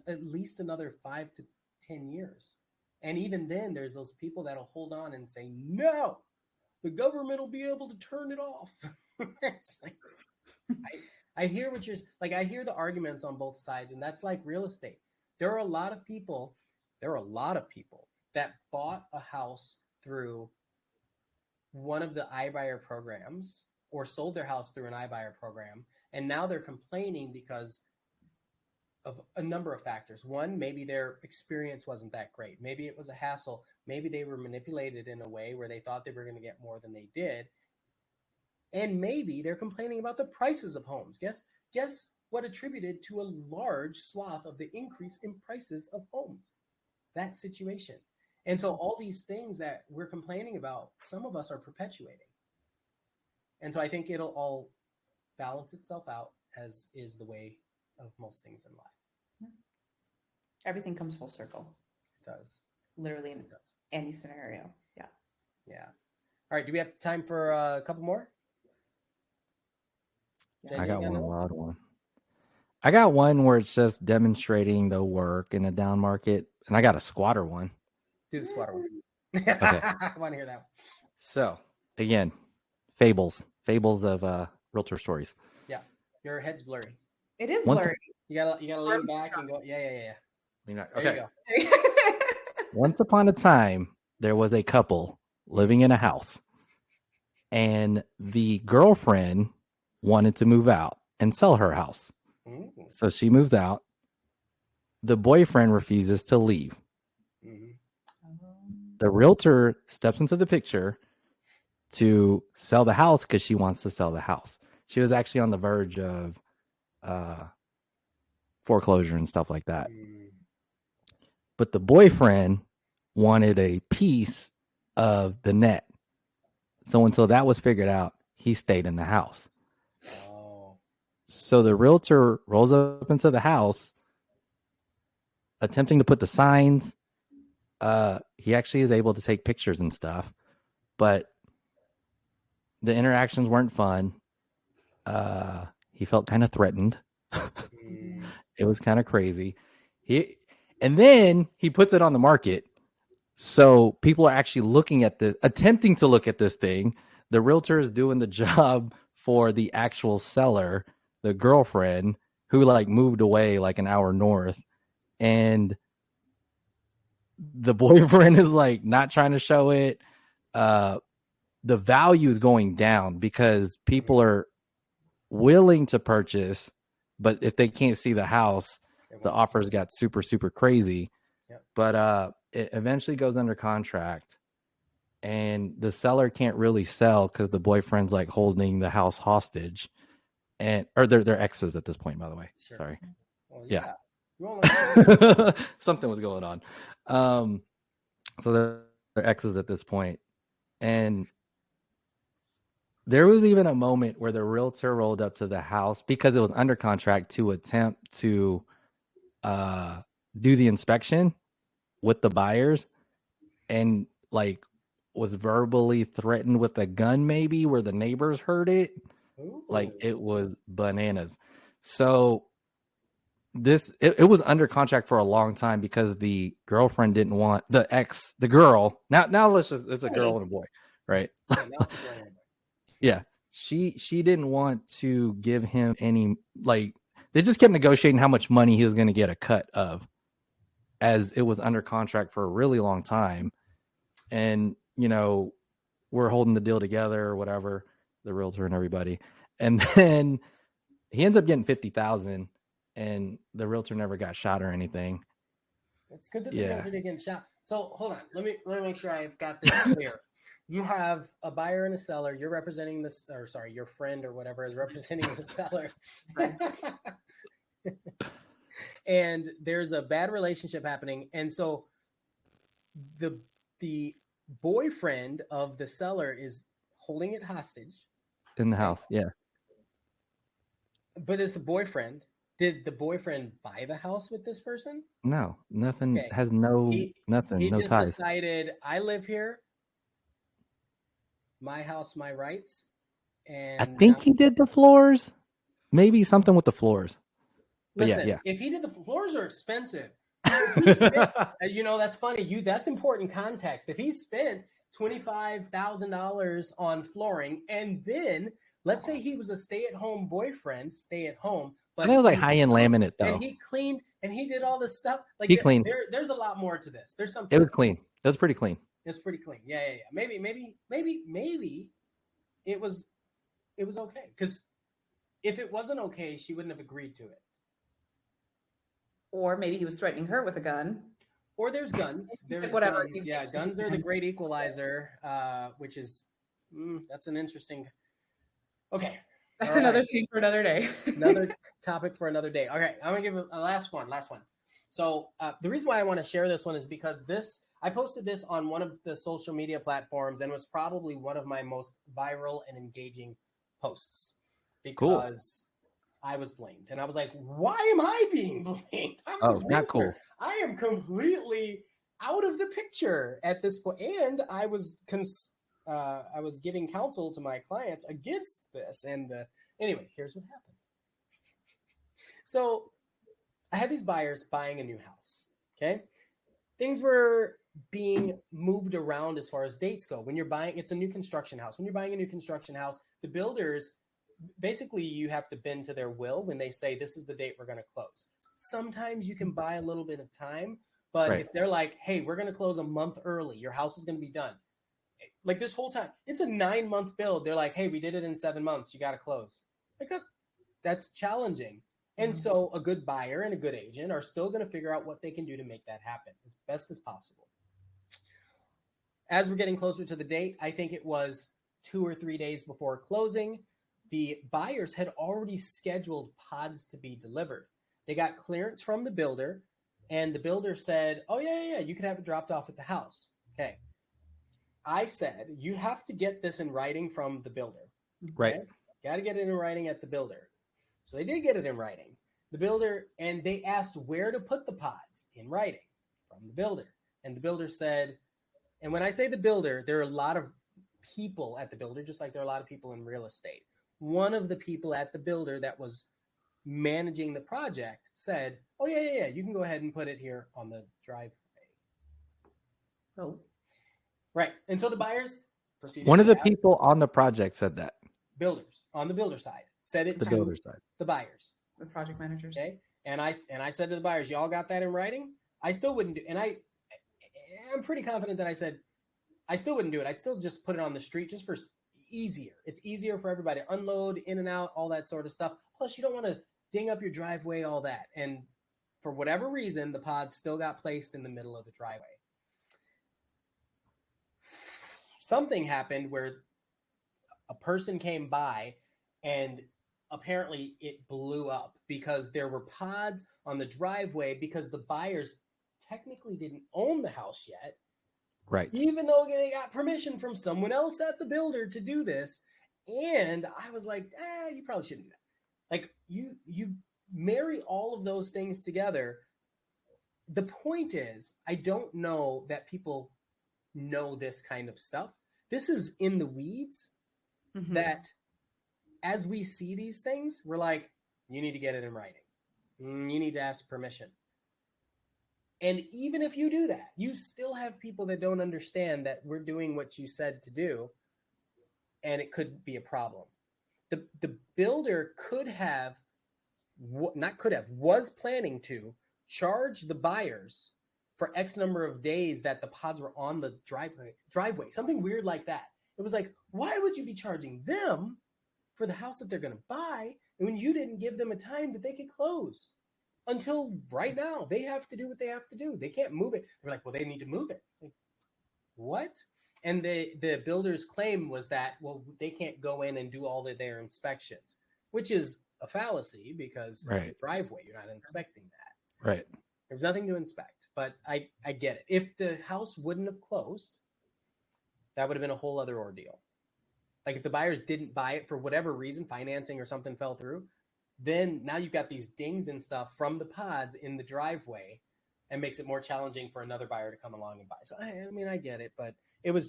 At least another 5 to 10 years. And even then, there's those people that'll hold on and say, no, the government will be able to turn it off. It's like, I hear what you're like. I hear the arguments on both sides, and that's like real estate. There are a lot of people that bought a house through one of the iBuyer programs or sold their house through an iBuyer program, and now they're complaining because of a number of factors. One, maybe their experience wasn't that great. Maybe it was a hassle. Maybe they were manipulated in a way where they thought they were going to get more than they did. And maybe they're complaining about the prices of homes. Guess what attributed to a large swath of the increase in prices of homes? That situation. And so all these things that we're complaining about, some of us are perpetuating. And so I think it'll all balance itself out, as is the way of most things in life. Everything comes full circle. It does. Literally in any scenario. Yeah. Yeah. All right. Do we have time for a couple more? I got one wild one. I got one where it's just demonstrating the work in a down market, and I got a squatter one. Do the squatter one. Okay. I want to hear that one. So again, fables of realtor stories. Yeah, your head's blurry. It is blurry. You gotta lean back and go. Yeah. Okay. There you go. Once upon a time, there was a couple living in a house, and the girlfriend wanted to move out and sell her house. Ooh. So she moves out. The boyfriend refuses to leave. Mm-hmm. The realtor steps into the picture to sell the house because she wants to sell the house. She was actually on the verge of foreclosure and stuff like that. But the boyfriend wanted a piece of the net. So until that was figured out, he stayed in the house. Oh. So the realtor rolls up into the house, attempting to put the signs. He actually is able to take pictures and stuff, but the interactions weren't fun. He felt kind of threatened. It was kind of crazy. And then he puts it on the market. So people are actually looking at this, attempting to look at this thing. The realtor is doing the job for the actual seller, the girlfriend, who like moved away like an hour north. And the boyfriend is like not trying to show it. The value is going down because people are willing to purchase, but if they can't see the house, It the won't. offers got super, super crazy. Yep. But it eventually goes under contract, and the seller can't really sell because the boyfriend's like holding the house hostage, or they're exes at this point, by the way. Sure. Sorry. Well, Yeah. You won't let Something was going on. So they're exes at this point. And there was even a moment where the realtor rolled up to the house because it was under contract to attempt to do the inspection with the buyers, and like was verbally threatened with a gun, maybe where the neighbors heard it. Ooh. Like it was bananas. So it was under contract for a long time because the girlfriend didn't want the girl. Now it's a girl and a boy, right? Yeah, now it's a girl and a boy. Yeah. She didn't want to give him any, like, they just kept negotiating how much money he was going to get a cut of, as it was under contract for a really long time. And, we're holding the deal together or whatever, the realtor and everybody. And then he ends up getting 50,000, and the realtor never got shot or anything. It's good that the realtor didn't get shot. So hold on. Let me make sure I've got this clear. You have a buyer and a seller. You're representing this, or sorry, your friend or whatever is representing the seller. And there's a bad relationship happening. And so the boyfriend of the seller is holding it hostage in the house. Yeah. But it's a boyfriend. Did the boyfriend buy the house with this person? No, nothing. Okay. Has nothing. He No just ties. decided, I live here. My house, my rights. And I think he did the floors. Maybe something with the floors. But listen, yeah. if he did, the floors are expensive. That's funny. That's important context. If he spent $25,000 on flooring, and then let's say he was a stay-at-home boyfriend, stay at home, but it was like high-end laminate though. And he cleaned and he did all this stuff. Like he cleaned. There's a lot more to this. There's something. It was clean. It was pretty clean. It's pretty clean. Yeah. Maybe it was okay. Because if it wasn't okay, she wouldn't have agreed to it. Or maybe he was threatening her with a gun. Or there's guns. There's whatever. Guns. Yeah, guns are the great equalizer, which is that's an interesting. Okay, that's another thing for another day. Another topic for another day. Okay, I'm gonna give a last one. So the reason why I want to share this one is because I posted this on one of the social media platforms, and was probably one of my most viral and engaging posts because I was blamed. And I was like, why am I being blamed? Not cool. I am completely out of the picture at this point. And I was giving counsel to my clients against this. And anyway, here's what happened. So I had these buyers buying a new house. Okay. Things were being moved around as far as dates go. When you're buying, it's a new construction house. When you're buying a new construction house, the builders, basically you have to bend to their will when they say, this is the date we're going to close. Sometimes you can buy a little bit of time, but if they're like, hey, we're going to close a month early, your house is going to be done. Like this whole time, it's a 9-month build. They're like, hey, we did it in 7 months. You got to close. Like that's challenging. And so a good buyer and a good agent are still going to figure out what they can do to make that happen as best as possible. As we're getting closer to the date, I think it was 2 or 3 days before closing, the buyers had already scheduled pods to be delivered. They got clearance from the builder, and the builder said, oh, yeah, you can have it dropped off at the house. Okay. I said, you have to get this in writing from the builder. Right. Okay? Got to get it in writing at the builder. So they did get it in writing. The builder, and they asked where to put the pods in writing from the builder. And the builder said, and when I say the builder, there are a lot of people at the builder, just like there are a lot of people in real estate. One of the people at the builder that was managing the project said, oh, yeah, you can go ahead and put it here on the driveway. Oh. Right. And so the buyers proceeded. One of the people on the project said that. Builders on the builder side said it the to builder side. The buyers. The project managers. Okay. And I said to the buyers, y'all got that in writing? I still wouldn't do, and I'm pretty confident that I said I still wouldn't do it. I'd still just put it on the street just for easier. It's easier for everybody to unload, in and out, all that sort of stuff. Plus, you don't want to ding up your driveway, all that. And for whatever reason, the pods still got placed in the middle of the driveway. Something happened where a person came by and apparently it blew up because there were pods on the driveway because the buyers technically didn't own the house yet. Right. Even though they got permission from someone else at the builder to do this. And I was like, you probably shouldn't do that. Like you marry all of those things together. The point is, I don't know that people know this kind of stuff. This is in the weeds that as we see these things, we're like, you need to get it in writing. You need to ask permission. And even if you do that, you still have people that don't understand that we're doing what you said to do, and it could be a problem. The builder was planning to charge the buyers for X number of days that the pods were on the driveway, something weird like that. It was like, why would you be charging them for the house that they're going to buy when you didn't give them a time that they could close? Until right now, they have to do what they have to do. They can't move it. They're like, well, they need to move it. It's like, what? And the builder's claim was that, well, they can't go in and do all of their inspections, which is a fallacy because it's the driveway. You're not inspecting that. Right. There's nothing to inspect, but I get it. If the house wouldn't have closed, that would have been a whole other ordeal. Like if the buyers didn't buy it for whatever reason, financing or something fell through, then now you've got these dings and stuff from the pods in the driveway and makes it more challenging for another buyer to come along and buy. So, I mean, I get it, but it was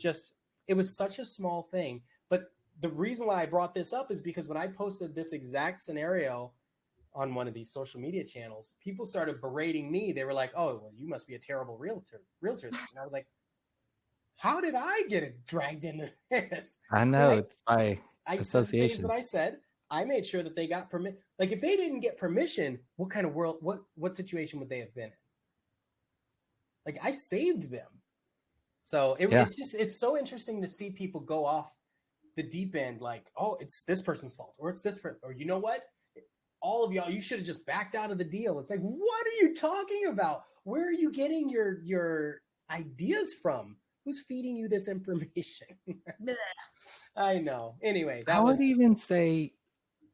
such a small thing. But the reason why I brought this up is because when I posted this exact scenario on one of these social media channels, people started berating me. They were like, oh, well, you must be a terrible realtor. And I was like, how did I get dragged into this? I know. Right? It's by association. What I said. I made sure that they got permission. Like if they didn't get permission, what kind of world, what situation would they have been in? Like I saved them. So it's so interesting to see people go off the deep end. Like, oh, it's this person's fault, or it's this person, or you know what? All of y'all, you should have just backed out of the deal. It's like, what are you talking about? Where are you getting your ideas from? Who's feeding you this information? I know. Anyway, I would even say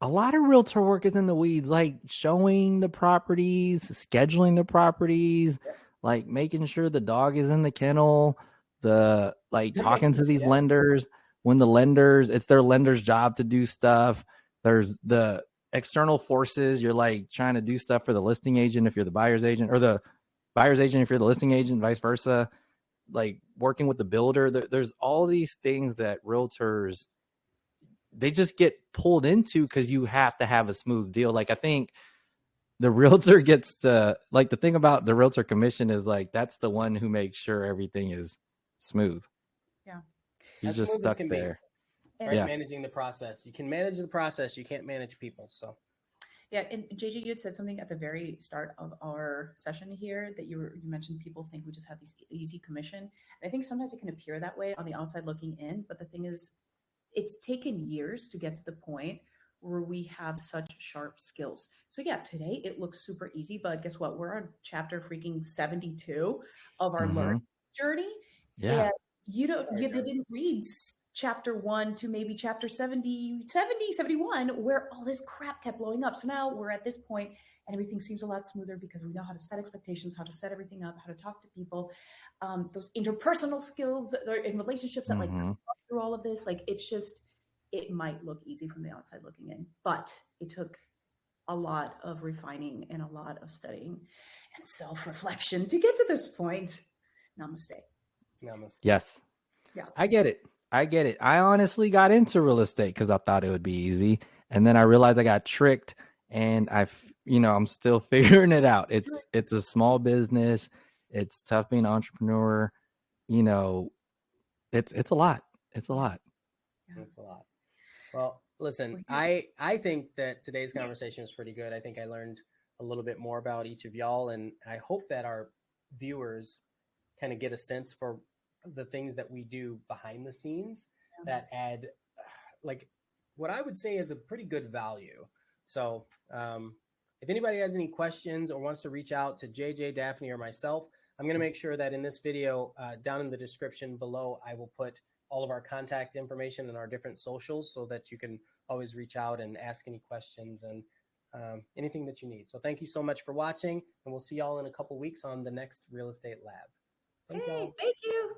a lot of realtor work is in the weeds, like showing the properties, scheduling the properties, like making sure the dog is in the kennel, talking to these lenders. When the lenders, it's their lender's job to do stuff. There's the external forces. You're like trying to do stuff for the listing agent if you're the buyer's agent, or the buyer's agent if you're the listing agent, vice versa. Like working with the builder. There's all these things that realtors, they just get pulled into because you have to have a smooth deal. Like I think the realtor gets to, like, the thing about the realtor commission is like, that's the one who makes sure everything is smooth. Yeah. As He's just stuck there. Right? Yeah. Managing the process. You can manage the process. You can't manage people. So. Yeah, and JJ, you had said something at the very start of our session here that you mentioned people think we just have these easy commission. And I think sometimes it can appear that way on the outside looking in, but the thing is, it's taken years to get to the point where we have such sharp skills. So yeah, today it looks super easy, but guess what? We're on chapter freaking 72 of our learning journey. Yeah. And they didn't read chapter 1 to maybe chapter 70, 71, where all this crap kept blowing up. So now we're at this point and everything seems a lot smoother because we know how to set expectations, how to set everything up, how to talk to people, those interpersonal skills that are in relationships that through all of this. Like, it might look easy from the outside looking in, but it took a lot of refining and a lot of studying and self-reflection to get to this point. Namaste. Yes. Yeah. I get it. I honestly got into real estate because I thought it would be easy. And then I realized I got tricked, and I'm still figuring it out. It's a small business. It's tough being an entrepreneur. It's a lot. It's a lot. It's a lot. Well, listen, I think that today's conversation was pretty good. I think I learned a little bit more about each of y'all, and I hope that our viewers kind of get a sense for the things that we do behind the scenes that add like what I would say is a pretty good value. So if anybody has any questions or wants to reach out to JJ, Daphne, or myself, I'm going to make sure that in this video, down in the description below, I will put all of our contact information and our different socials so that you can always reach out and ask any questions and anything that you need. So thank you so much for watching, and we'll see y'all in a couple weeks on the next Real Estate Lab. Thank y'all. Thank you.